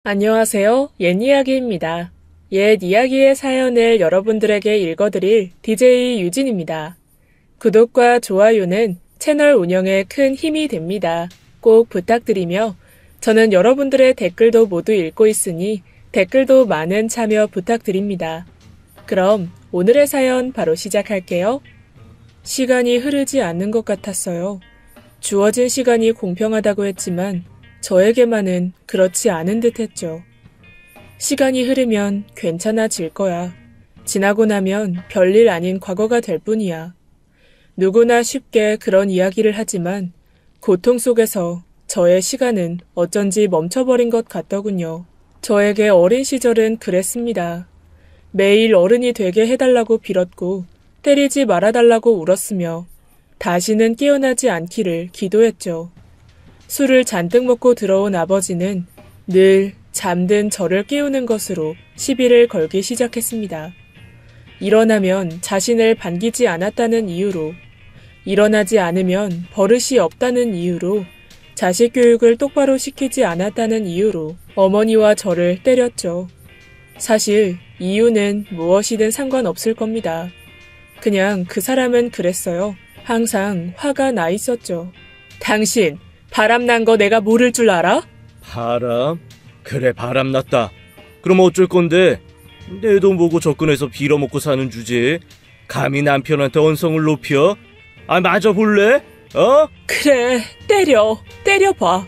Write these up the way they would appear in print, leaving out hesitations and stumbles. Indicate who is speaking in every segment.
Speaker 1: 안녕하세요. 옛 이야기입니다. 옛 이야기의 사연을 여러분들에게 읽어드릴 DJ 유진입니다. 구독과 좋아요는 채널 운영에 큰 힘이 됩니다. 꼭 부탁드리며 저는 여러분들의 댓글도 모두 읽고 있으니 댓글도 많은 참여 부탁드립니다. 그럼 오늘의 사연 바로 시작할게요. 시간이 흐르지 않는 것 같았어요. 주어진 시간이 공평하다고 했지만 저에게만은 그렇지 않은 듯 했죠. 시간이 흐르면 괜찮아질 거야. 지나고 나면 별일 아닌 과거가 될 뿐이야. 누구나 쉽게 그런 이야기를 하지만 고통 속에서 저의 시간은 어쩐지 멈춰버린 것 같더군요. 저에게 어린 시절은 그랬습니다. 매일 어른이 되게 해달라고 빌었고 때리지 말아달라고 울었으며 다시는 깨어나지 않기를 기도했죠. 술을 잔뜩 먹고 들어온 아버지는 늘 잠든 저를 깨우는 것으로 시비를 걸기 시작했습니다. 일어나면 자신을 반기지 않았다는 이유로, 일어나지 않으면 버릇이 없다는 이유로, 자식 교육을 똑바로 시키지 않았다는 이유로 어머니와 저를 때렸죠. 사실 이유는 무엇이든 상관없을 겁니다. 그냥 그 사람은 그랬어요. 항상 화가 나 있었죠. 당신, 바람난 거 내가 모를 줄 알아?
Speaker 2: 바람? 그래, 바람났다. 그럼 어쩔 건데? 내 돈 보고 접근해서 빌어먹고 사는 주제에 감히 남편한테 언성을 높여? 맞아 볼래?
Speaker 1: 그래, 때려봐.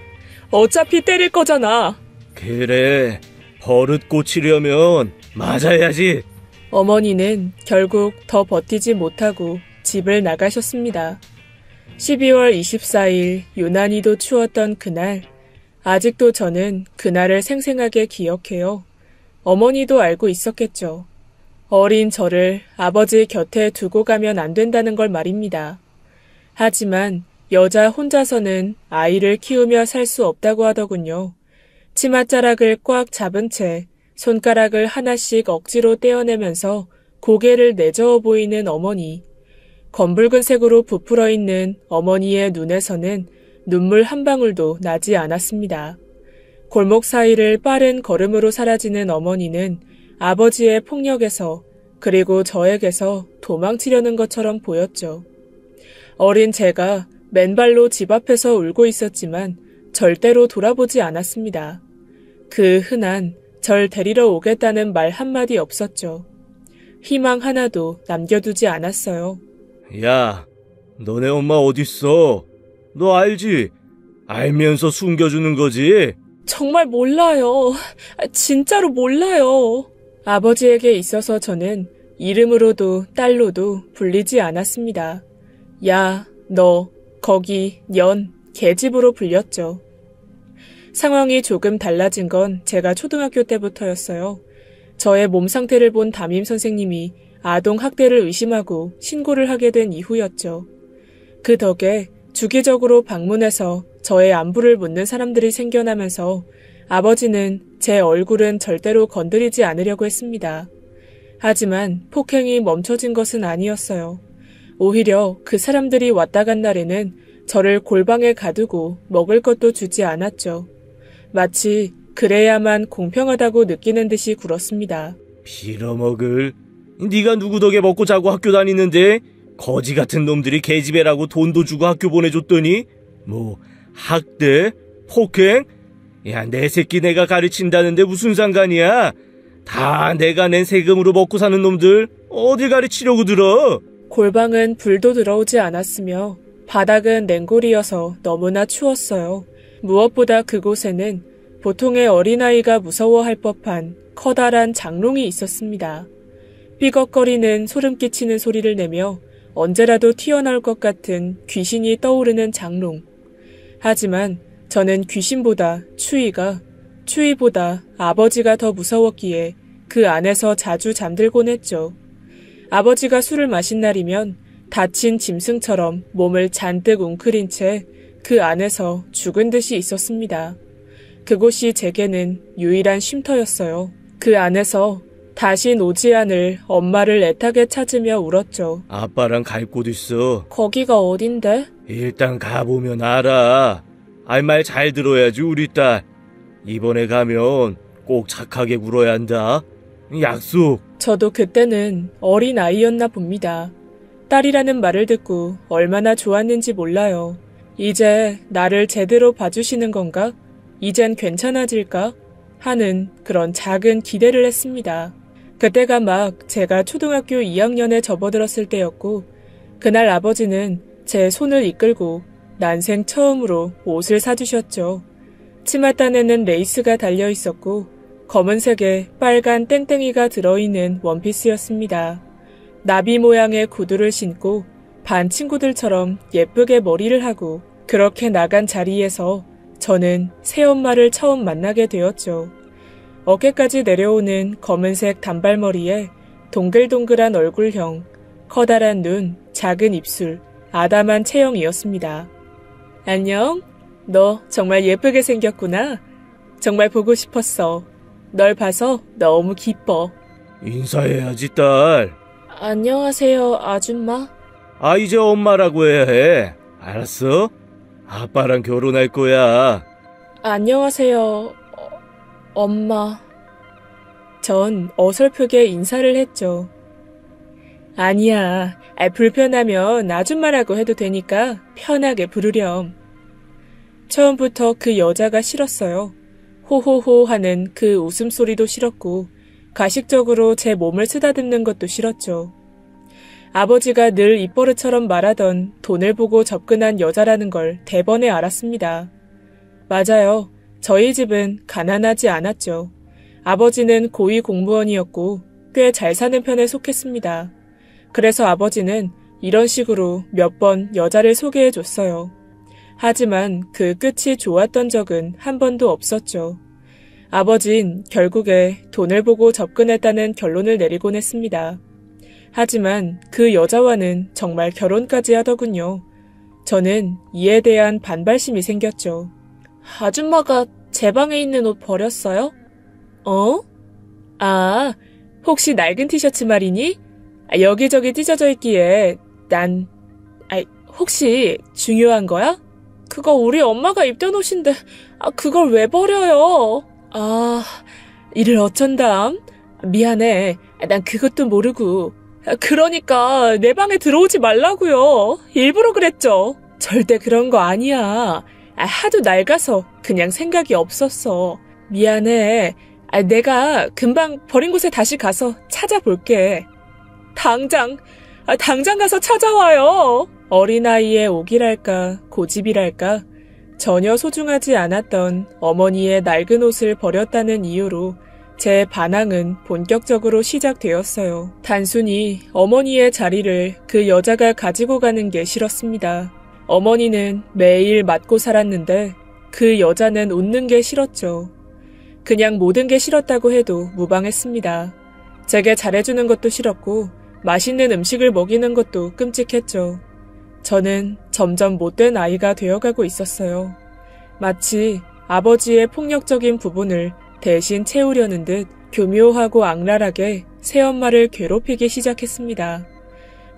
Speaker 1: 어차피 때릴 거잖아.
Speaker 2: 그래, 버릇 고치려면 맞아야지.
Speaker 1: 어머니는 결국 더 버티지 못하고 집을 나가셨습니다. 12월 24일 유난히도 추웠던 그날, 아직도 저는 그날을 생생하게 기억해요. 어머니도 알고 있었겠죠. 어린 저를 아버지 곁에 두고 가면 안 된다는 걸 말입니다. 하지만 여자 혼자서는 아이를 키우며 살 수 없다고 하더군요. 치맛자락을 꽉 잡은 채 손가락을 하나씩 억지로 떼어내면서 고개를 내저어 보이는 어머니. 검붉은 색으로 부풀어 있는 어머니의 눈에서는 눈물 한 방울도 나지 않았습니다. 골목 사이를 빠른 걸음으로 사라지는 어머니는 아버지의 폭력에서 그리고 저에게서 도망치려는 것처럼 보였죠. 어린 제가 맨발로 집 앞에서 울고 있었지만 절대로 돌아보지 않았습니다. 그 흔한 절 데리러 오겠다는 말 한마디 없었죠. 희망 하나도 남겨두지 않았어요.
Speaker 2: 야, 너네 엄마 어딨어? 너 알지? 알면서 숨겨주는 거지?
Speaker 1: 정말 몰라요. 진짜로 몰라요. 아버지에게 있어서 저는 이름으로도 딸로도 불리지 않았습니다. 야, 너, 거기, 년, 계집으로 불렸죠. 상황이 조금 달라진 건 제가 초등학교 때부터였어요. 저의 몸 상태를 본 담임 선생님이 아동 학대를 의심하고 신고를 하게 된 이후였죠. 그 덕에 주기적으로 방문해서 저의 안부를 묻는 사람들이 생겨나면서 아버지는 제 얼굴은 절대로 건드리지 않으려고 했습니다. 하지만 폭행이 멈춰진 것은 아니었어요. 오히려 그 사람들이 왔다 간 날에는 저를 골방에 가두고 먹을 것도 주지 않았죠. 마치 그래야만 공평하다고 느끼는 듯이 굴었습니다.
Speaker 2: 빌어먹을? 네가 누구 덕에 먹고 자고 학교 다니는데 거지 같은 놈들이 계집애라고 돈도 주고 학교 보내줬더니 뭐 학대? 폭행? 야, 내 새끼 내가 가르친다는데 무슨 상관이야? 다 내가 낸 세금으로 먹고 사는 놈들 어딜 가르치려고 들어?
Speaker 1: 골방은 불도 들어오지 않았으며 바닥은 냉골이어서 너무나 추웠어요. 무엇보다 그곳에는 보통의 어린아이가 무서워할 법한 커다란 장롱이 있었습니다. 삐걱거리는 소름 끼치는 소리를 내며 언제라도 튀어나올 것 같은 귀신이 떠오르는 장롱. 하지만 저는 귀신보다 추위보다 아버지가 더 무서웠기에 그 안에서 자주 잠들곤 했죠. 아버지가 술을 마신 날이면 다친 짐승처럼 몸을 잔뜩 웅크린 채 그 안에서 죽은 듯이 있었습니다. 그곳이 제게는 유일한 쉼터였어요. 그 안에서 다신 오지 않을 엄마를 애타게 찾으며 울었죠.
Speaker 2: 아빠랑 갈 곳 있어.
Speaker 1: 거기가 어딘데?
Speaker 2: 일단 가보면 알아. 알 말 잘 들어야지 우리 딸. 이번에 가면 꼭 착하게 굴어야 한다. 약속.
Speaker 1: 저도 그때는 어린 아이였나 봅니다. 딸이라는 말을 듣고 얼마나 좋았는지 몰라요. 이제 나를 제대로 봐주시는 건가? 이젠 괜찮아질까? 하는 그런 작은 기대를 했습니다. 그때가 막 제가 초등학교 2학년에 접어들었을 때였고, 그날 아버지는 제 손을 이끌고 난생 처음으로 옷을 사주셨죠. 치맛단에는 레이스가 달려 있었고 검은색에 빨간 땡땡이가 들어있는 원피스였습니다. 나비 모양의 구두를 신고 반 친구들처럼 예쁘게 머리를 하고 그렇게 나간 자리에서 저는 새엄마를 처음 만나게 되었죠. 어깨까지 내려오는 검은색 단발머리에 동글동글한 얼굴형, 커다란 눈, 작은 입술, 아담한 체형이었습니다. 안녕? 너 정말 예쁘게 생겼구나. 정말 보고 싶었어. 널 봐서 너무 기뻐.
Speaker 2: 인사해야지, 딸.
Speaker 1: 안녕하세요, 아줌마.
Speaker 2: 이제 엄마라고 해야 해. 알았어? 아빠랑 결혼할 거야.
Speaker 1: 안녕하세요, 엄마. 전 어설프게 인사를 했죠. 아니야, 불편하면 아줌마라고 해도 되니까 편하게 부르렴. 처음부터 그 여자가 싫었어요. 호호호 하는 그 웃음소리도 싫었고 가식적으로 제 몸을 쓰다듬는 것도 싫었죠. 아버지가 늘 입버릇처럼 말하던 돈을 보고 접근한 여자라는 걸 대번에 알았습니다. 맞아요. 저희 집은 가난하지 않았죠. 아버지는 고위 공무원이었고 꽤 잘 사는 편에 속했습니다. 그래서 아버지는 이런 식으로 몇 번 여자를 소개해줬어요. 하지만 그 끝이 좋았던 적은 한 번도 없었죠. 아버진 결국에 돈을 보고 접근했다는 결론을 내리곤 했습니다. 하지만 그 여자와는 정말 결혼까지 하더군요. 저는 이에 대한 반발심이 생겼죠. 아줌마가 제 방에 있는 옷 버렸어요? 혹시 낡은 티셔츠 말이니? 여기저기 찢어져 있기에 혹시 중요한 거야? 그거 우리 엄마가 입던 옷인데 그걸 왜 버려요? 이를 어쩐담? 미안해. 난 그것도 모르고. 그러니까 내 방에 들어오지 말라고요. 일부러 그랬죠. 절대 그런 거 아니야. 하도 낡아서 그냥 생각이 없었어. 미안해. 내가 금방 버린 곳에 다시 가서 찾아볼게. 당장 가서 찾아와요. 어린아이의 오기랄까 고집이랄까 전혀 소중하지 않았던 어머니의 낡은 옷을 버렸다는 이유로 제 반항은 본격적으로 시작되었어요. 단순히 어머니의 자리를 그 여자가 가지고 가는 게 싫었습니다. 어머니는 매일 맞고 살았는데 그 여자는 웃는 게 싫었죠. 그냥 모든 게 싫었다고 해도 무방했습니다. 제게 잘해주는 것도 싫었고 맛있는 음식을 먹이는 것도 끔찍했죠. 저는 점점 못된 아이가 되어가고 있었어요. 마치 아버지의 폭력적인 부분을 대신 채우려는 듯 교묘하고 악랄하게 새엄마를 괴롭히기 시작했습니다.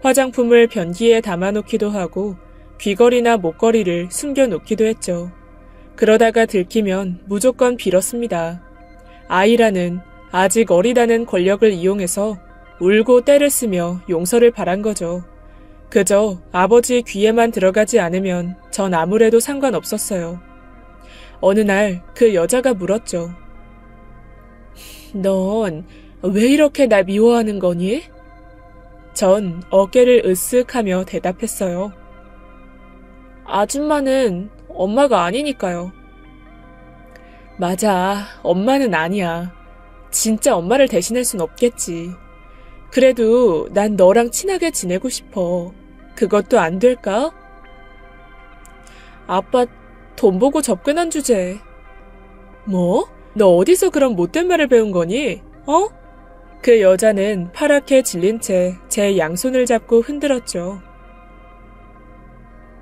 Speaker 1: 화장품을 변기에 담아놓기도 하고 귀걸이나 목걸이를 숨겨놓기도 했죠. 그러다가 들키면 무조건 빌었습니다. 아이라는 아직 어리다는 권력을 이용해서 울고 떼를 쓰며 용서를 바란 거죠. 그저 아버지 귀에만 들어가지 않으면 전 아무래도 상관없었어요. 어느 날 그 여자가 물었죠. 넌 왜 이렇게 날 미워하는 거니? 전 어깨를 으쓱하며 대답했어요. 아줌마는 엄마가 아니니까요. 맞아, 엄마는 아니야. 진짜 엄마를 대신할 순 없겠지. 그래도 난 너랑 친하게 지내고 싶어. 그것도 안 될까? 아빠 돈 보고 접근한 주제. 뭐? 너 어디서 그런 못된 말을 배운 거니? 그 여자는 파랗게 질린 채 제 양손을 잡고 흔들었죠.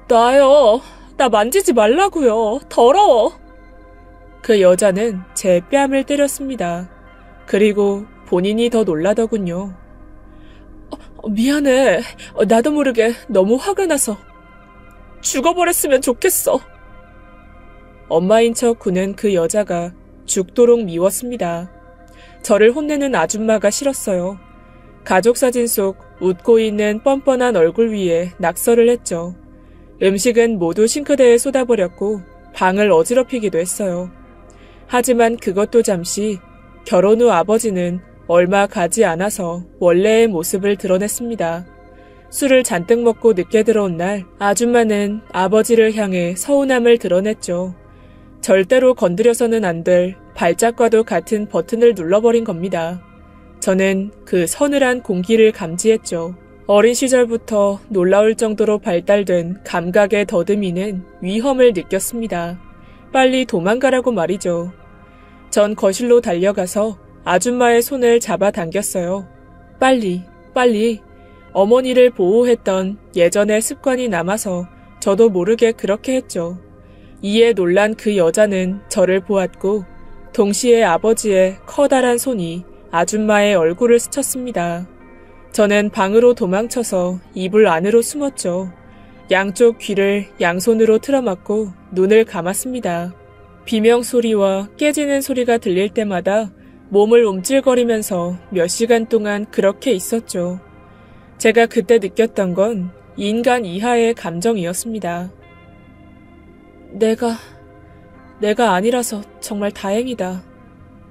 Speaker 1: 나요. 나 만지지 말라고요. 더러워. 그 여자는 제 뺨을 때렸습니다. 그리고 본인이 더 놀라더군요. 미안해. 나도 모르게 너무 화가 나서. 죽어버렸으면 좋겠어. 엄마인 척 구는 그 여자가 죽도록 미웠습니다. 저를 혼내는 아줌마가 싫었어요. 가족 사진 속 웃고 있는 뻔뻔한 얼굴 위에 낙서를 했죠. 음식은 모두 싱크대에 쏟아버렸고 방을 어지럽히기도 했어요. 하지만 그것도 잠시 결혼 후 아버지는 얼마 가지 않아서 원래의 모습을 드러냈습니다. 술을 잔뜩 먹고 늦게 들어온 날 아줌마는 아버지를 향해 서운함을 드러냈죠. 절대로 건드려서는 안 될 발작과도 같은 버튼을 눌러버린 겁니다. 저는 그 서늘한 공기를 감지했죠. 어린 시절부터 놀라울 정도로 발달된 감각의 더듬이는 위험을 느꼈습니다. 빨리 도망가라고 말이죠. 전 거실로 달려가서 아줌마의 손을 잡아당겼어요. 빨리, 빨리. 어머니를 보호했던 예전의 습관이 남아서 저도 모르게 그렇게 했죠. 이에 놀란 그 여자는 저를 보았고 동시에 아버지의 커다란 손이 아줌마의 얼굴을 스쳤습니다. 저는 방으로 도망쳐서 이불 안으로 숨었죠. 양쪽 귀를 양손으로 틀어막고 눈을 감았습니다. 비명소리와 깨지는 소리가 들릴 때마다 몸을 움찔거리면서 몇 시간 동안 그렇게 있었죠. 제가 그때 느꼈던 건 인간 이하의 감정이었습니다. 내가 아니라서 정말 다행이다.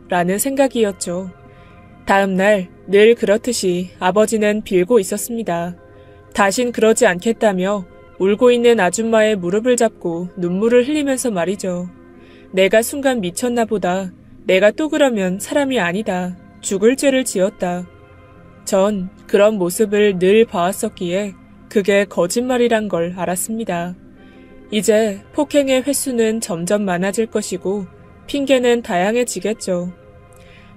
Speaker 1: 라는 생각이었죠. 다음 날 늘 그렇듯이 아버지는 빌고 있었습니다. 다신 그러지 않겠다며 울고 있는 아줌마의 무릎을 잡고 눈물을 흘리면서 말이죠. 내가 순간 미쳤나 보다. 내가 또 그러면 사람이 아니다. 죽을 죄를 지었다. 전 그런 모습을 늘 봐왔었기에 그게 거짓말이란 걸 알았습니다. 이제 폭행의 횟수는 점점 많아질 것이고 핑계는 다양해지겠죠.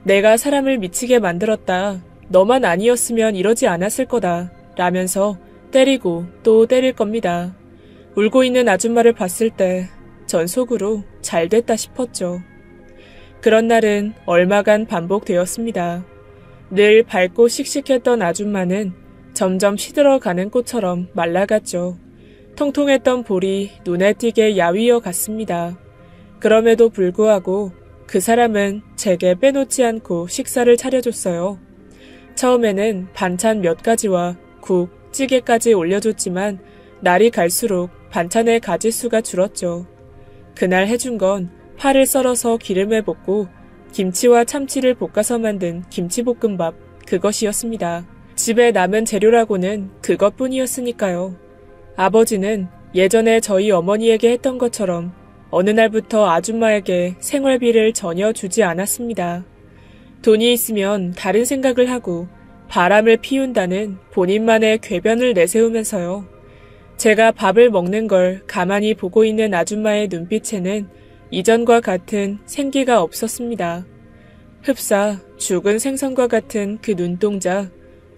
Speaker 1: 내가 사람을 미치게 만들었다. 너만 아니었으면 이러지 않았을 거다. 라면서 때리고 또 때릴 겁니다. 울고 있는 아줌마를 봤을 때 전 속으로 잘 됐다 싶었죠. 그런 날은 얼마간 반복되었습니다. 늘 밝고 씩씩했던 아줌마는 점점 시들어가는 꽃처럼 말라갔죠. 통통했던 볼이 눈에 띄게 야위어 갔습니다. 그럼에도 불구하고 그 사람은 제게 빼놓지 않고 식사를 차려줬어요. 처음에는 반찬 몇 가지와 국, 찌개까지 올려줬지만 날이 갈수록 반찬의 가지수가 줄었죠. 그날 해준 건 파를 썰어서 기름에 볶고 김치와 참치를 볶아서 만든 김치볶음밥, 그것이었습니다. 집에 남은 재료라고는 그것뿐이었으니까요. 아버지는 예전에 저희 어머니에게 했던 것처럼 어느 날부터 아줌마에게 생활비를 전혀 주지 않았습니다. 돈이 있으면 다른 생각을 하고 바람을 피운다는 본인만의 궤변을 내세우면서요. 제가 밥을 먹는 걸 가만히 보고 있는 아줌마의 눈빛에는 이전과 같은 생기가 없었습니다. 흡사 죽은 생선과 같은 그 눈동자,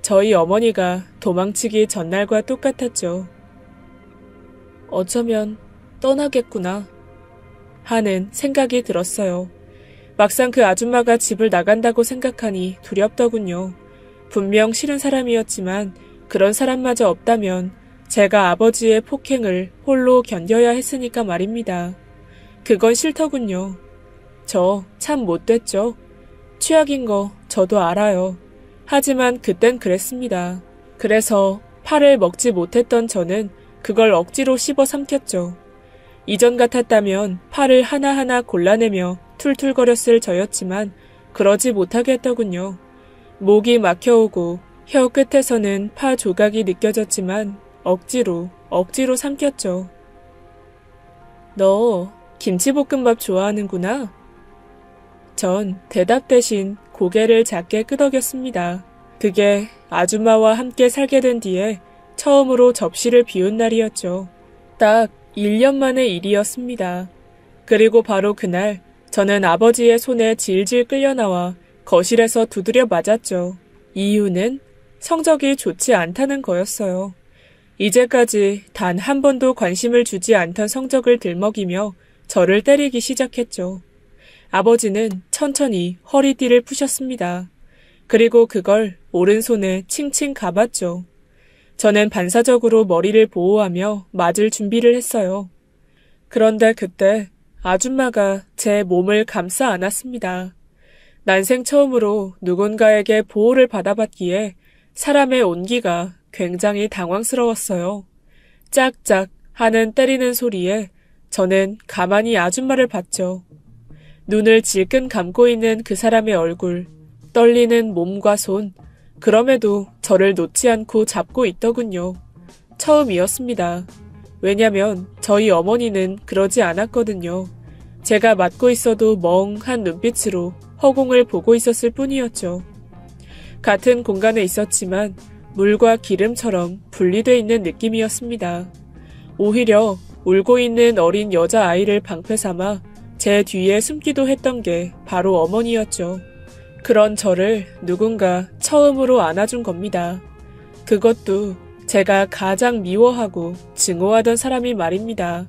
Speaker 1: 저희 어머니가 도망치기 전날과 똑같았죠. 어쩌면 떠나겠구나 하는 생각이 들었어요. 막상 그 아줌마가 집을 나간다고 생각하니 두렵더군요. 분명 싫은 사람이었지만 그런 사람마저 없다면 제가 아버지의 폭행을 홀로 견뎌야 했으니까 말입니다. 그건 싫더군요. 저 참 못됐죠. 최악인 거 저도 알아요. 하지만 그땐 그랬습니다. 그래서 파를 먹지 못했던 저는 그걸 억지로 씹어 삼켰죠. 이전 같았다면 파를 하나하나 골라내며 툴툴거렸을 저였지만 그러지 못하게 했더군요. 목이 막혀오고 혀 끝에서는 파 조각이 느껴졌지만 억지로 삼켰죠. 너 김치볶음밥 좋아하는구나? 전 대답 대신 고개를 작게 끄덕였습니다. 그게 아줌마와 함께 살게 된 뒤에 처음으로 접시를 비운 날이었죠. 딱 1년 만의 일이었습니다. 그리고 바로 그날 저는 아버지의 손에 질질 끌려나와 거실에서 두드려 맞았죠. 이유는 성적이 좋지 않다는 거였어요. 이제까지 단 한 번도 관심을 주지 않던 성적을 들먹이며 저를 때리기 시작했죠. 아버지는 천천히 허리띠를 푸셨습니다. 그리고 그걸 오른손에 칭칭 감았죠. 저는 반사적으로 머리를 보호하며 맞을 준비를 했어요. 그런데 그때 아줌마가 제 몸을 감싸 안았습니다. 난생 처음으로 누군가에게 보호를 받아봤기에 사람의 온기가 굉장히 당황스러웠어요. 짝짝 하는 때리는 소리에 저는 가만히 아줌마를 봤죠. 눈을 질끈 감고 있는 그 사람의 얼굴, 떨리는 몸과 손, 그럼에도 저를 놓지 않고 잡고 있더군요. 처음이었습니다. 왜냐면 저희 어머니는 그러지 않았거든요. 제가 맞고 있어도 멍한 눈빛으로 허공을 보고 있었을 뿐이었죠. 같은 공간에 있었지만 물과 기름처럼 분리돼 있는 느낌이었습니다. 오히려 울고 있는 어린 여자아이를 방패 삼아 제 뒤에 숨기도 했던 게 바로 어머니였죠. 그런 저를 누군가 처음으로 안아준 겁니다. 그것도 제가 가장 미워하고 증오하던 사람이 말입니다.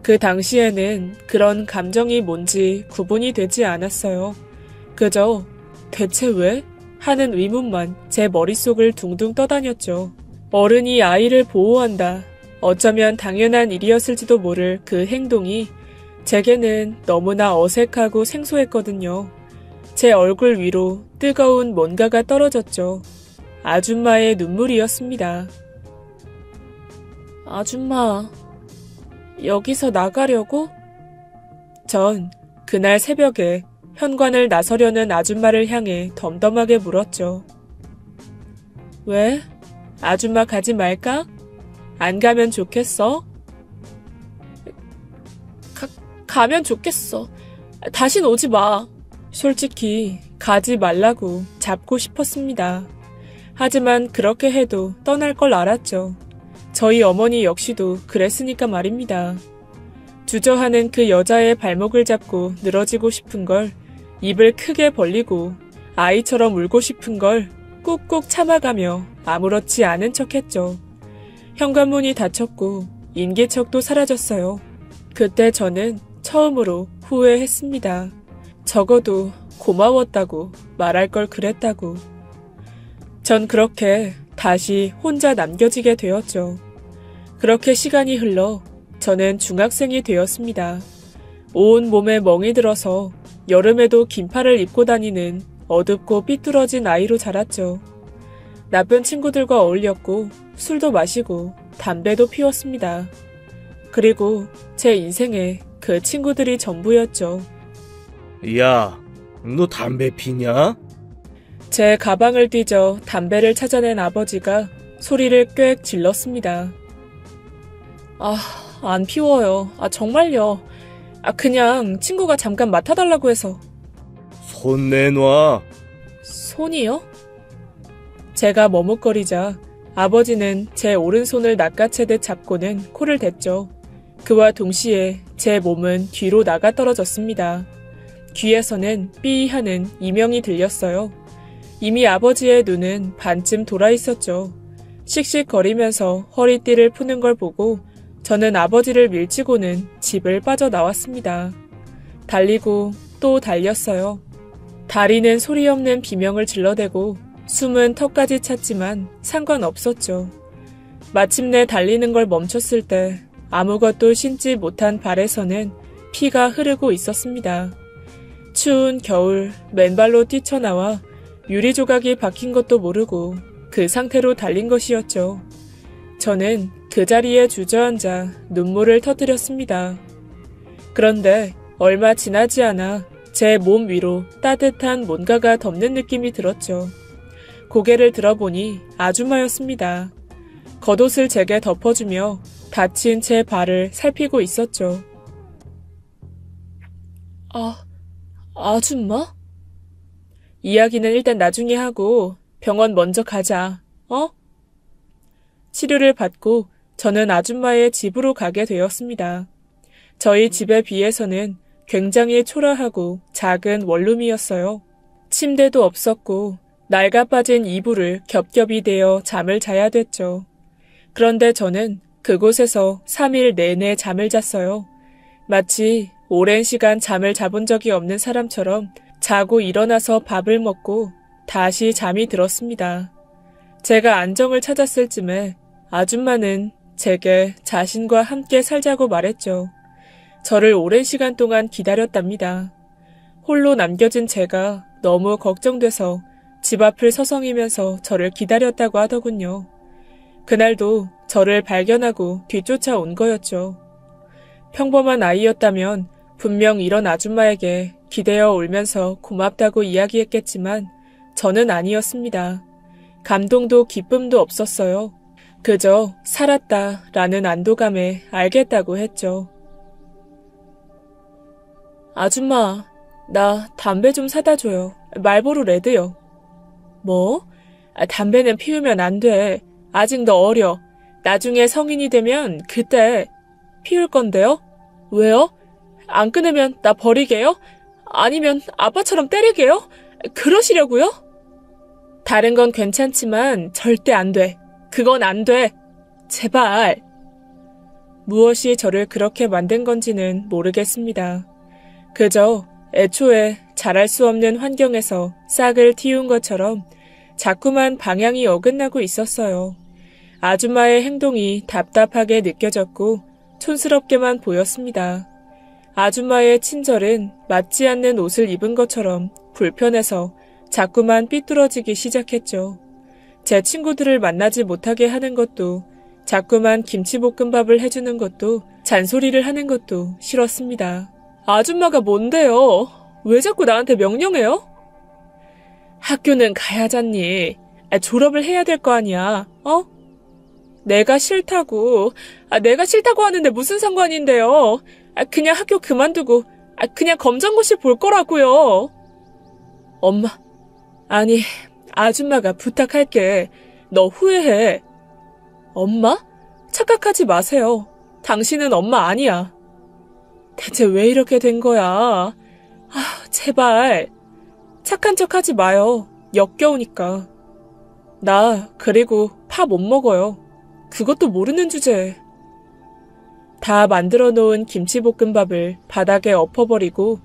Speaker 1: 그 당시에는 그런 감정이 뭔지 구분이 되지 않았어요. 그저 대체 왜? 하는 의문만 제 머릿속을 둥둥 떠다녔죠. 어른이 아이를 보호한다. 어쩌면 당연한 일이었을지도 모를 그 행동이 제게는 너무나 어색하고 생소했거든요. 제 얼굴 위로 뜨거운 뭔가가 떨어졌죠. 아줌마의 눈물이었습니다. 아줌마, 여기서 나가려고? 전 그날 새벽에 현관을 나서려는 아줌마를 향해 덤덤하게 물었죠. 왜? 아줌마 가지 말까? 안 가면 좋겠어? 가면 좋겠어. 다신 오지 마. 솔직히 가지 말라고 잡고 싶었습니다. 하지만 그렇게 해도 떠날 걸 알았죠. 저희 어머니 역시도 그랬으니까 말입니다. 주저하는 그 여자의 발목을 잡고 늘어지고 싶은 걸, 입을 크게 벌리고 아이처럼 울고 싶은 걸 꾹꾹 참아가며 아무렇지 않은 척했죠. 현관문이 닫혔고 인기척도 사라졌어요. 그때 저는 처음으로 후회했습니다. 적어도 고마웠다고 말할 걸 그랬다고. 전 그렇게 다시 혼자 남겨지게 되었죠. 그렇게 시간이 흘러 저는 중학생이 되었습니다. 온 몸에 멍이 들어서 여름에도 긴팔을 입고 다니는 어둡고 삐뚤어진 아이로 자랐죠. 나쁜 친구들과 어울렸고 술도 마시고 담배도 피웠습니다. 그리고 제 인생에 그 친구들이 전부였죠.
Speaker 2: 야, 너 담배 피냐?
Speaker 1: 제 가방을 뒤져 담배를 찾아낸 아버지가 소리를 꽥 질렀습니다. 안 피워요. 정말요. 그냥 친구가 잠깐 맡아달라고 해서.
Speaker 2: 손 내놔.
Speaker 1: 손이요? 제가 머뭇거리자 아버지는 제 오른손을 낚아채듯 잡고는 코를 댔죠. 그와 동시에 제 몸은 뒤로 나가 떨어졌습니다. 귀에서는 삐 하는 이명이 들렸어요. 이미 아버지의 눈은 반쯤 돌아 있었죠. 씩씩거리면서 허리띠를 푸는 걸 보고 저는 아버지를 밀치고는 집을 빠져나왔습니다. 달리고 또 달렸어요. 다리는 소리 없는 비명을 질러대고 숨은 턱까지 찼지만 상관없었죠. 마침내 달리는 걸 멈췄을 때 아무것도 신지 못한 발에서는 피가 흐르고 있었습니다. 추운 겨울 맨발로 뛰쳐나와 유리 조각이 박힌 것도 모르고 그 상태로 달린 것이었죠. 저는 그 자리에 주저앉아 눈물을 터뜨렸습니다. 그런데 얼마 지나지 않아 제 몸 위로 따뜻한 뭔가가 덮는 느낌이 들었죠. 고개를 들어보니 아줌마였습니다. 겉옷을 제게 덮어주며 다친 제 발을 살피고 있었죠. 아줌마? 이야기는 일단 나중에 하고 병원 먼저 가자, 어? 치료를 받고 저는 아줌마의 집으로 가게 되었습니다. 저희 집에 비해서는 굉장히 초라하고 작은 원룸이었어요. 침대도 없었고 낡아 빠진 이불을 겹겹이 대어 잠을 자야 됐죠. 그런데 저는 그곳에서 3일 내내 잠을 잤어요. 마치 오랜 시간 잠을 자본 적이 없는 사람처럼 자고 일어나서 밥을 먹고 다시 잠이 들었습니다. 제가 안정을 찾았을 쯤에 아줌마는 제게 자신과 함께 살자고 말했죠. 저를 오랜 시간 동안 기다렸답니다. 홀로 남겨진 제가 너무 걱정돼서 집 앞을 서성이면서 저를 기다렸다고 하더군요. 그날도 저를 발견하고 뒤쫓아 온 거였죠. 평범한 아이였다면 분명 이런 아줌마에게 기대어 울면서 고맙다고 이야기했겠지만 저는 아니었습니다. 감동도 기쁨도 없었어요. 그저 살았다라는 안도감에 알겠다고 했죠. 아줌마, 나 담배 좀 사다 줘요. 말보로 레드요. 뭐? 담배는 피우면 안 돼. 아직 너 어려. 나중에 성인이 되면 그때 피울 건데요? 왜요? 안 끊으면 나 버리게요? 아니면 아빠처럼 때리게요? 그러시려고요? 다른 건 괜찮지만 절대 안 돼. 그건 안 돼. 제발. 무엇이 저를 그렇게 만든 건지는 모르겠습니다. 그저 애초에 잘할 수 없는 환경에서 싹을 틔운 것처럼 자꾸만 방향이 어긋나고 있었어요. 아줌마의 행동이 답답하게 느껴졌고 촌스럽게만 보였습니다. 아줌마의 친절은 맞지 않는 옷을 입은 것처럼 불편해서 자꾸만 삐뚤어지기 시작했죠. 제 친구들을 만나지 못하게 하는 것도, 자꾸만 김치볶음밥을 해주는 것도, 잔소리를 하는 것도 싫었습니다. 아줌마가 뭔데요? 왜 자꾸 나한테 명령해요? 학교는 가야잖니. 졸업을 해야 될 거 아니야, 어? 내가 싫다고. 내가 싫다고 하는데 무슨 상관인데요? 그냥 학교 그만두고 그냥 검정고시 볼 거라고요. 엄마, 아니, 아줌마가 부탁할게. 너 후회해. 엄마? 착각하지 마세요. 당신은 엄마 아니야. 대체 왜 이렇게 된 거야? 제발. 착한 척 하지 마요. 역겨우니까. 나 그리고 파 못 먹어요. 그것도 모르는 주제에. 다 만들어 놓은 김치볶음밥을 바닥에 엎어버리고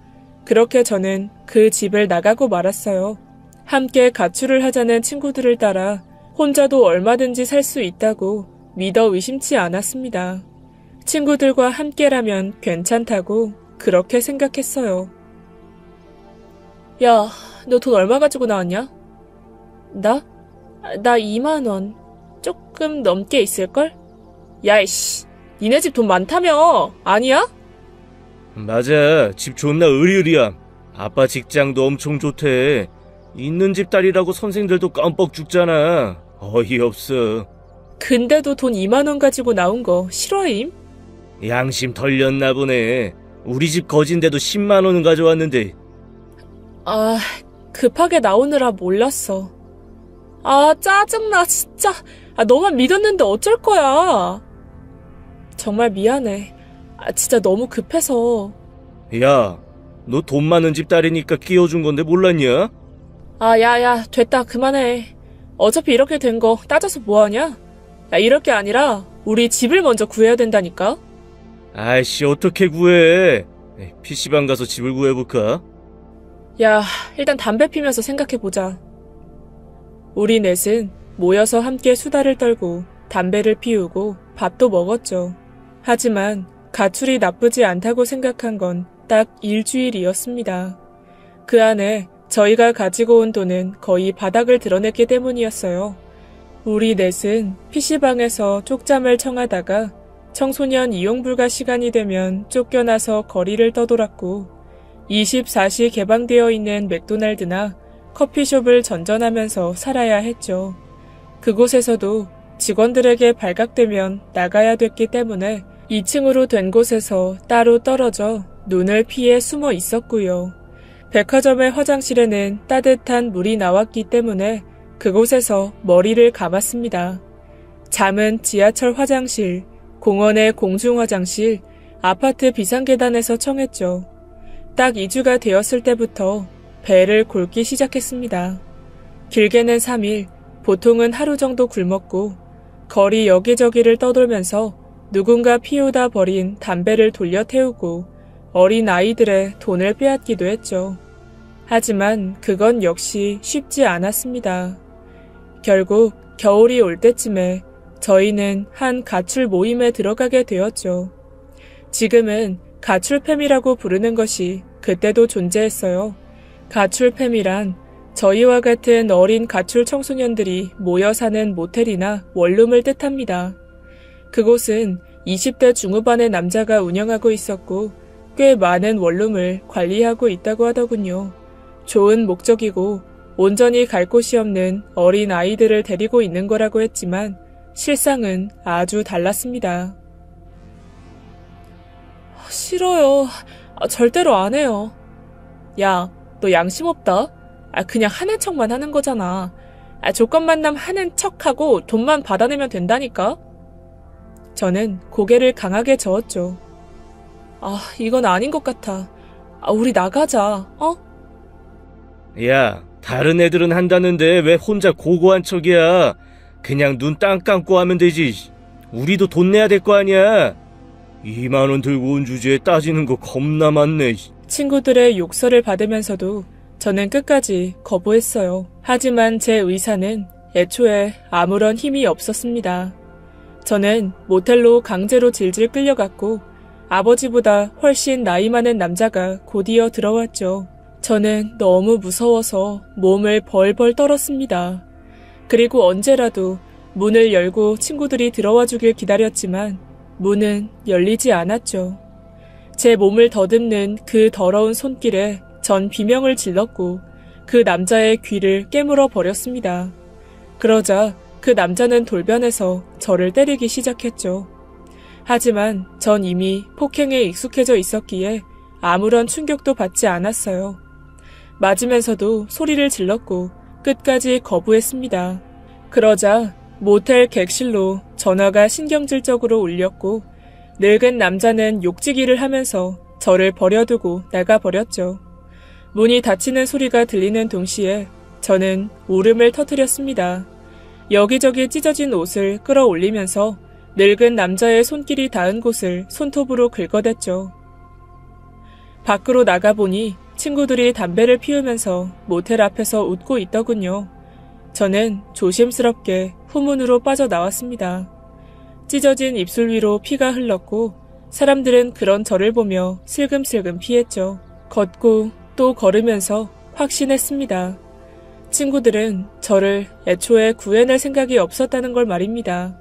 Speaker 1: 그렇게 저는 그 집을 나가고 말았어요. 함께 가출을 하자는 친구들을 따라 혼자도 얼마든지 살 수 있다고 믿어 의심치 않았습니다. 친구들과 함께라면 괜찮다고 그렇게 생각했어요. 야, 너 돈 얼마 가지고 나왔냐? 나 2만 원. 조금 넘게 있을걸? 야, 이씨. 니네 집 돈 많다며. 아니야?
Speaker 2: 맞아. 집 존나 으리으리함. 아빠 직장도 엄청 좋대. 있는 집 딸이라고 선생들도 깜뻑 죽잖아. 어이없어.
Speaker 1: 근데도 돈 2만 원 가지고 나온 거 싫어임?
Speaker 2: 양심 털렸나 보네. 우리 집 거진데도 10만 원은 가져왔는데.
Speaker 1: 급하게 나오느라 몰랐어. 짜증나, 진짜. 너만 믿었는데 어쩔 거야. 정말 미안해. 진짜 너무 급해서.
Speaker 2: 야, 너 돈 많은 집 딸이니까 끼워준 건데 몰랐냐?
Speaker 1: 야, 됐다. 그만해. 어차피 이렇게 된 거 따져서 뭐하냐? 이럴 게 아니라 우리 집을 먼저 구해야 된다니까?
Speaker 2: 아이씨, 어떻게 구해? PC방 가서 집을 구해볼까?
Speaker 1: 야, 일단 담배 피면서 생각해보자. 우리 넷은 모여서 함께 수다를 떨고 담배를 피우고 밥도 먹었죠. 하지만 가출이 나쁘지 않다고 생각한 건 딱 일주일이었습니다. 그 안에 저희가 가지고 온 돈은 거의 바닥을 드러냈기 때문이었어요. 우리 넷은 PC방에서 쪽잠을 청하다가 청소년 이용 불가 시간이 되면 쫓겨나서 거리를 떠돌았고 24시 개방되어 있는 맥도날드나 커피숍을 전전하면서 살아야 했죠. 그곳에서도 직원들에게 발각되면 나가야 됐기 때문에 2층으로 된 곳에서 따로 떨어져 눈을 피해 숨어 있었고요. 백화점의 화장실에는 따뜻한 물이 나왔기 때문에 그곳에서 머리를 감았습니다. 잠은 지하철 화장실, 공원의 공중 화장실, 아파트 비상계단에서 청했죠. 딱 2주가 되었을 때부터 배를 곪기 시작했습니다. 길게는 3일, 보통은 하루 정도 굶었고 거리 여기저기를 떠돌면서 누군가 피우다 버린 담배를 돌려 태우고 어린 아이들의 돈을 빼앗기도 했죠. 하지만 그건 역시 쉽지 않았습니다. 결국 겨울이 올 때쯤에 저희는 한 가출 모임에 들어가게 되었죠. 지금은 가출팸이라고 부르는 것이 그때도 존재했어요. 가출팸이란 저희와 같은 어린 가출 청소년들이 모여 사는 모텔이나 원룸을 뜻합니다. 그곳은 20대 중후반의 남자가 운영하고 있었고 꽤 많은 원룸을 관리하고 있다고 하더군요. 좋은 목적이고 온전히 갈 곳이 없는 어린 아이들을 데리고 있는 거라고 했지만 실상은 아주 달랐습니다. 싫어요. 절대로 안 해요. 야, 너 양심 없다. 그냥 하는 척만 하는 거잖아. 조건 만남 하는 척하고 돈만 받아내면 된다니까? 저는 고개를 강하게 저었죠. 이건 아닌 것 같아. 우리 나가자, 어?
Speaker 2: 야, 다른 애들은 한다는데 왜 혼자 고고한 척이야? 그냥 눈 땅 감고 하면 되지. 우리도 돈 내야 될 거 아니야. 2만 원 들고 온 주제에 따지는 거 겁나 많네.
Speaker 1: 친구들의 욕설을 받으면서도 저는 끝까지 거부했어요. 하지만 제 의사는 애초에 아무런 힘이 없었습니다. 저는 모텔로 강제로 질질 끌려갔고 아버지보다 훨씬 나이 많은 남자가 곧이어 들어왔죠. 저는 너무 무서워서 몸을 벌벌 떨었습니다. 그리고 언제라도 문을 열고 친구들이 들어와 주길 기다렸지만 문은 열리지 않았죠. 제 몸을 더듬는 그 더러운 손길에 전 비명을 질렀고 그 남자의 귀를 깨물어 버렸습니다. 그러자 그 남자는 돌변해서 저를 때리기 시작했죠. 하지만 전 이미 폭행에 익숙해져 있었기에 아무런 충격도 받지 않았어요. 맞으면서도 소리를 질렀고 끝까지 거부했습니다. 그러자 모텔 객실로 전화가 신경질적으로 울렸고 늙은 남자는 욕지기를 하면서 저를 버려두고 나가버렸죠. 문이 닫히는 소리가 들리는 동시에 저는 울음을 터뜨렸습니다. 여기저기 찢어진 옷을 끌어올리면서 늙은 남자의 손길이 닿은 곳을 손톱으로 긁어댔죠. 밖으로 나가보니 친구들이 담배를 피우면서 모텔 앞에서 웃고 있더군요. 저는 조심스럽게 후문으로 빠져나왔습니다. 찢어진 입술 위로 피가 흘렀고 사람들은 그런 저를 보며 슬금슬금 피했죠. 걷고 또 걸으면서 확신했습니다. 친구들은 저를 애초에 구해낼 생각이 없었다는 걸 말입니다.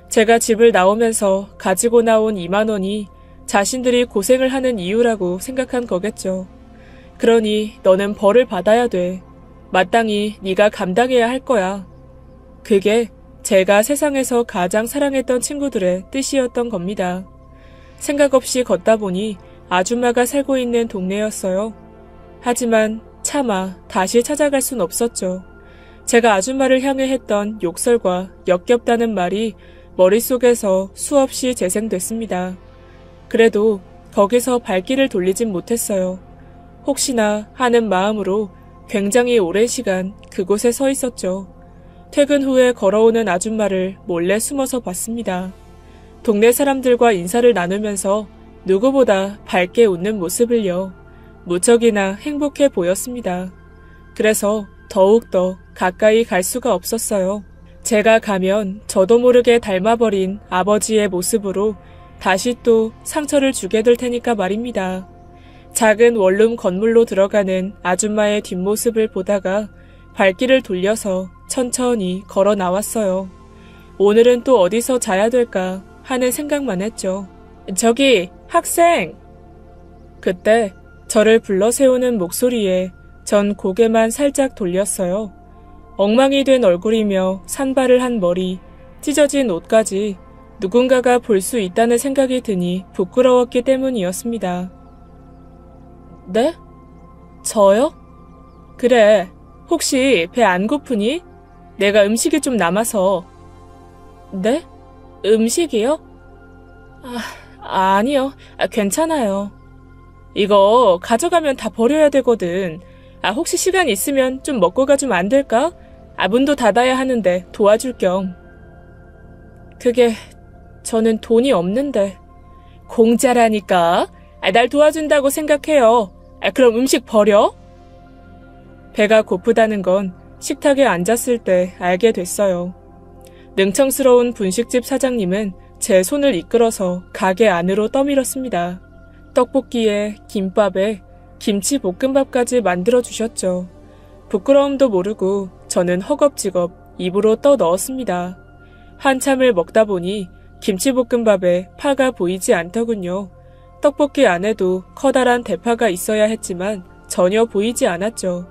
Speaker 1: 제가 집을 나오면서 가지고 나온 2만 원이 자신들이 고생을 하는 이유라고 생각한 거겠죠. 그러니 너는 벌을 받아야 돼. 마땅히 네가 감당해야 할 거야. 그게 제가 세상에서 가장 사랑했던 친구들의 뜻이었던 겁니다. 생각 없이 걷다 보니 아줌마가 살고 있는 동네였어요. 하지만 차마 다시 찾아갈 순 없었죠. 제가 아줌마를 향해 했던 욕설과 역겹다는 말이 머릿속에서 수없이 재생됐습니다. 그래도 거기서 발길을 돌리진 못했어요. 혹시나 하는 마음으로 굉장히 오랜 시간 그곳에 서 있었죠. 퇴근 후에 걸어오는 아줌마를 몰래 숨어서 봤습니다. 동네 사람들과 인사를 나누면서 누구보다 밝게 웃는 모습을요. 무척이나 행복해 보였습니다. 그래서 더욱더 가까이 갈 수가 없었어요. 제가 가면 저도 모르게 닮아버린 아버지의 모습으로 다시 또 상처를 주게 될 테니까 말입니다. 작은 원룸 건물로 들어가는 아줌마의 뒷모습을 보다가 발길을 돌려서 천천히 걸어 나왔어요. 오늘은 또 어디서 자야 될까 하는 생각만 했죠. 저기, 학생! 그때 저를 불러 세우는 목소리에 전 고개만 살짝 돌렸어요. 엉망이 된 얼굴이며 산발을 한 머리, 찢어진 옷까지 누군가가 볼 수 있다는 생각이 드니 부끄러웠기 때문이었습니다. 네? 저요? 그래, 혹시 배 안 고프니? 내가 음식이 좀 남아서. 네? 음식이요? 아니요. 괜찮아요. 이거 가져가면 다 버려야 되거든. 혹시 시간 있으면 좀 먹고 가주면 안 될까? 문도 닫아야 하는데 도와줄 겸. 그게 저는 돈이 없는데. 공짜라니까. 날 도와준다고 생각해요. 그럼 음식 버려? 배가 고프다는 건 식탁에 앉았을 때 알게 됐어요. 능청스러운 분식집 사장님은 제 손을 이끌어서 가게 안으로 떠밀었습니다. 떡볶이에 김밥에 김치볶음밥까지 만들어주셨죠. 부끄러움도 모르고 저는 허겁지겁 입으로 떠 넣었습니다. 한참을 먹다 보니 김치볶음밥에 파가 보이지 않더군요. 떡볶이 안에도 커다란 대파가 있어야 했지만 전혀 보이지 않았죠.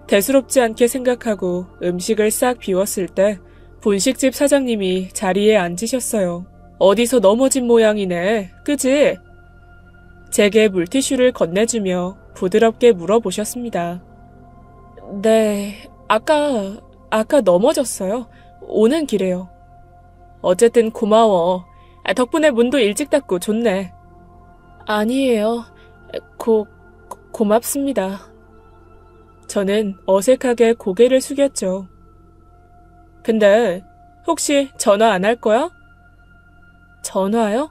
Speaker 1: 대수롭지 않게 생각하고 음식을 싹 비웠을 때 분식집 사장님이 자리에 앉으셨어요. 어디서 넘어진 모양이네, 그지? 제게 물티슈를 건네주며 부드럽게 물어보셨습니다. 네, 아까 넘어졌어요. 오는 길에요. 어쨌든 고마워. 덕분에 문도 일찍 닫고 좋네. 아니에요. 고맙습니다. 저는 어색하게 고개를 숙였죠. 근데 혹시 전화 안 할 거야? 전화요?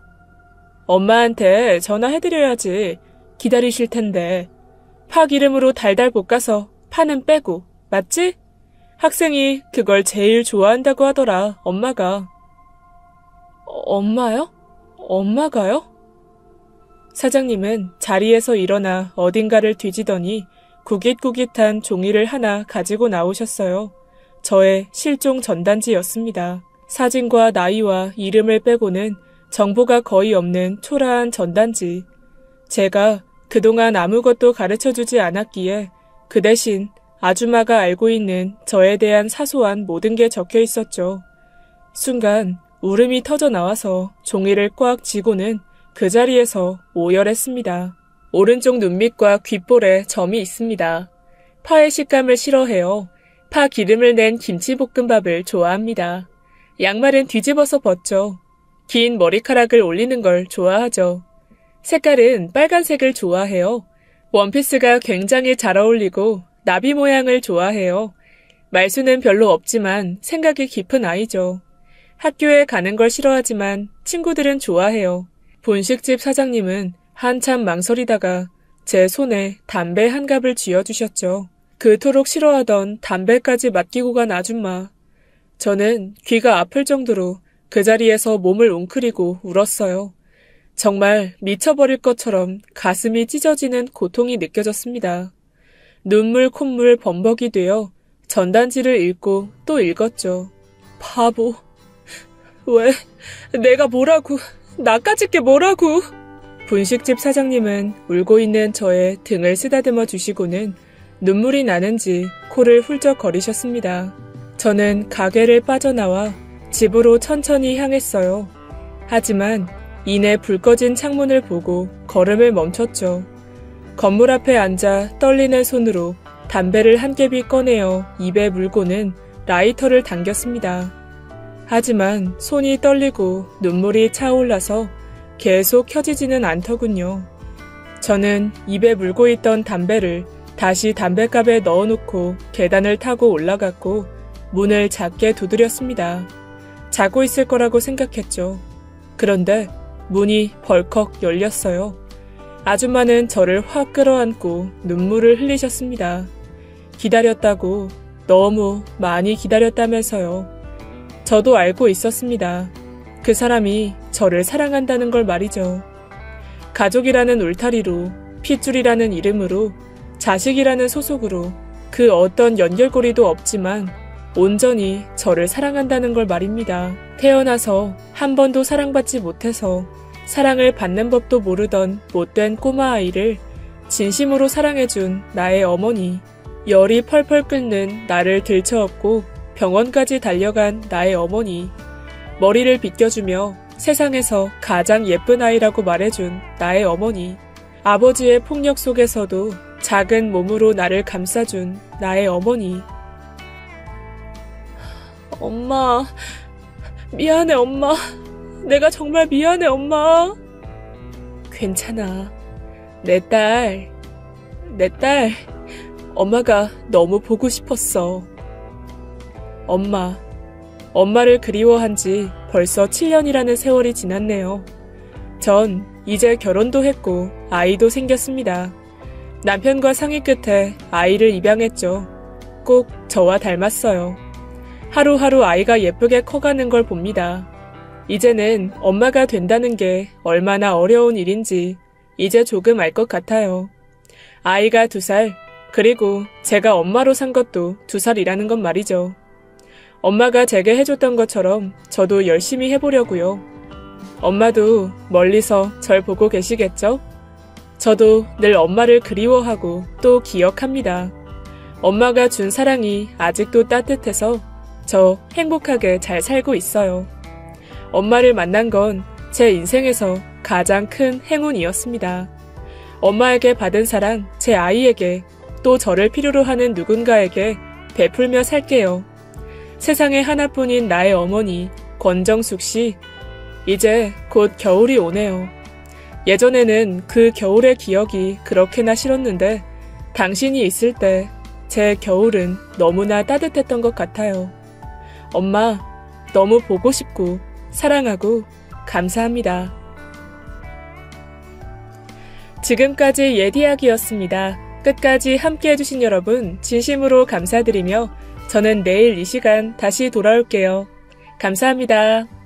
Speaker 1: 엄마한테 전화해드려야지. 기다리실 텐데. 파 기름으로 달달 볶아서 파는 빼고, 맞지? 학생이 그걸 제일 좋아한다고 하더라, 엄마가. 엄마요? 엄마가요? 사장님은 자리에서 일어나 어딘가를 뒤지더니 구깃구깃한 종이를 하나 가지고 나오셨어요. 저의 실종 전단지였습니다. 사진과 나이와 이름을 빼고는 정보가 거의 없는 초라한 전단지. 제가 그동안 아무것도 가르쳐주지 않았기에 그 대신 아줌마가 알고 있는 저에 대한 사소한 모든 게 적혀 있었죠. 순간 울음이 터져 나와서 종이를 꽉 쥐고는 그 자리에서 오열했습니다. 오른쪽 눈밑과 귓볼에 점이 있습니다. 파의 식감을 싫어해요. 파 기름을 낸 김치볶음밥을 좋아합니다. 양말은 뒤집어서 벗죠. 긴 머리카락을 올리는 걸 좋아하죠. 색깔은 빨간색을 좋아해요. 원피스가 굉장히 잘 어울리고 나비 모양을 좋아해요. 말수는 별로 없지만 생각이 깊은 아이죠. 학교에 가는 걸 싫어하지만 친구들은 좋아해요. 분식집 사장님은 한참 망설이다가 제 손에 담배 한 갑을 쥐어주셨죠. 그토록 싫어하던 담배까지 맡기고 간 아줌마. 저는 귀가 아플 정도로 그 자리에서 몸을 웅크리고 울었어요. 정말 미쳐버릴 것처럼 가슴이 찢어지는 고통이 느껴졌습니다. 눈물 콧물 범벅이 되어 전단지를 읽고 또 읽었죠. 바보. 왜? 내가 뭐라고? 나까짓 게 뭐라고? 분식집 사장님은 울고 있는 저의 등을 쓰다듬어 주시고는 눈물이 나는지 코를 훌쩍거리셨습니다. 저는 가게를 빠져나와 집으로 천천히 향했어요. 하지만 이내 불 꺼진 창문을 보고 걸음을 멈췄죠. 건물 앞에 앉아 떨리는 손으로 담배를 한 개비 꺼내어 입에 물고는 라이터를 당겼습니다. 하지만 손이 떨리고 눈물이 차올라서 계속 켜지지는 않더군요. 저는 입에 물고 있던 담배를 다시 담뱃갑에 넣어놓고 계단을 타고 올라갔고 문을 작게 두드렸습니다. 자고 있을 거라고 생각했죠. 그런데 문이 벌컥 열렸어요. 아줌마는 저를 확 끌어안고 눈물을 흘리셨습니다. 기다렸다고, 너무 많이 기다렸다면서요. 저도 알고 있었습니다. 그 사람이 저를 사랑한다는 걸 말이죠. 가족이라는 울타리로, 핏줄이라는 이름으로, 자식이라는 소속으로 그 어떤 연결고리도 없지만 온전히 저를 사랑한다는 걸 말입니다. 태어나서 한 번도 사랑받지 못해서 사랑을 받는 법도 모르던 못된 꼬마아이를 진심으로 사랑해준 나의 어머니, 열이 펄펄 끓는 나를 들쳐업고 병원까지 달려간 나의 어머니, 머리를 빗겨주며 세상에서 가장 예쁜 아이라고 말해준 나의 어머니, 아버지의 폭력 속에서도 작은 몸으로 나를 감싸준 나의 어머니. 엄마, 미안해 엄마. 내가 정말 미안해 엄마. 괜찮아. 내 딸, 엄마가 너무 보고 싶었어. 엄마를 그리워한 지 벌써 7년이라는 세월이 지났네요. 전 이제 결혼도 했고 아이도 생겼습니다. 남편과 상의 끝에 아이를 입양했죠. 꼭 저와 닮았어요. 하루하루 아이가 예쁘게 커가는 걸 봅니다. 이제는 엄마가 된다는 게 얼마나 어려운 일인지 이제 조금 알 것 같아요. 아이가 2살, 그리고 제가 엄마로 산 것도 2살이라는 건 말이죠. 엄마가 제게 해줬던 것처럼 저도 열심히 해보려고요. 엄마도 멀리서 절 보고 계시겠죠? 저도 늘 엄마를 그리워하고 또 기억합니다. 엄마가 준 사랑이 아직도 따뜻해서 저 행복하게 잘 살고 있어요. 엄마를 만난 건 제 인생에서 가장 큰 행운이었습니다. 엄마에게 받은 사랑 제 아이에게 또 저를 필요로 하는 누군가에게 베풀며 살게요. 세상에 하나뿐인 나의 어머니 권정숙 씨, 이제 곧 겨울이 오네요. 예전에는 그 겨울의 기억이 그렇게나 싫었는데 당신이 있을 때 제 겨울은 너무나 따뜻했던 것 같아요. 엄마, 너무 보고 싶고 사랑하고 감사합니다. 지금까지 옛 이야기였습니다. 끝까지 함께 해주신 여러분 진심으로 감사드리며 저는 내일 이 시간 다시 돌아올게요. 감사합니다.